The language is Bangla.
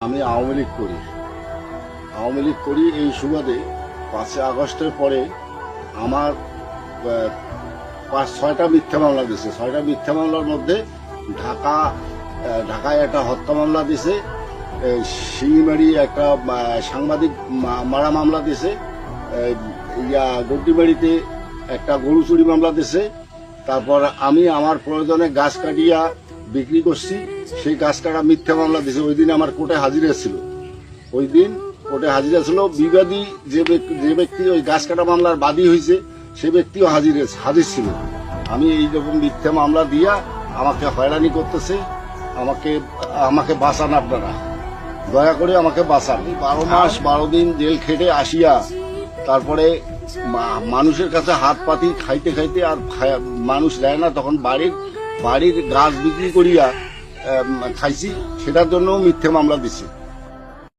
আমি আওয়ামী লীগ করি এই সুবাদে 5 আগস্টের পরে আমার 6টা মিথ্যা মামলা দিছে। 6টা মিথ্যা মামলার মধ্যে ঢাকায় একটা হত্যা মামলা দিছে, শিঙিমারি একটা সাংবাদিক মারা মামলা দিছে, গড্ডিমারিতে একটা গরু চুরি মামলা দিছে। তারপর আমি আমার প্রয়োজনে গাছ কাটিয়া বিক্রি করছি, সেই গাছ কাটা মিথ্যা মামলা দিছে। ওই দিন আমার কোর্টে হাজিরা ছিল, বিবাদী যে ব্যক্তি ওই গাছ কাটা মামলার বাদী হয়েছে সে ব্যক্তিও হাজির ছিল। আমি এইরকম মিথ্যা মামলা দিয়া আমাকে হয়রানি করতেছে। আমাকে বাঁচান, আপনারা দয়া করে আমাকে বাঁচান। 12 মাস 12 দিন জেল খেটে আসিয়া তারপরে মানুষের কাছে হাত পাতি খাইতে খাইতে আর মানুষ দেয় না, তখন বাড়ির গাছ বিক্রি করিয়া খাইছি, সেটার জন্য মিথ্যে মামলা দিছি।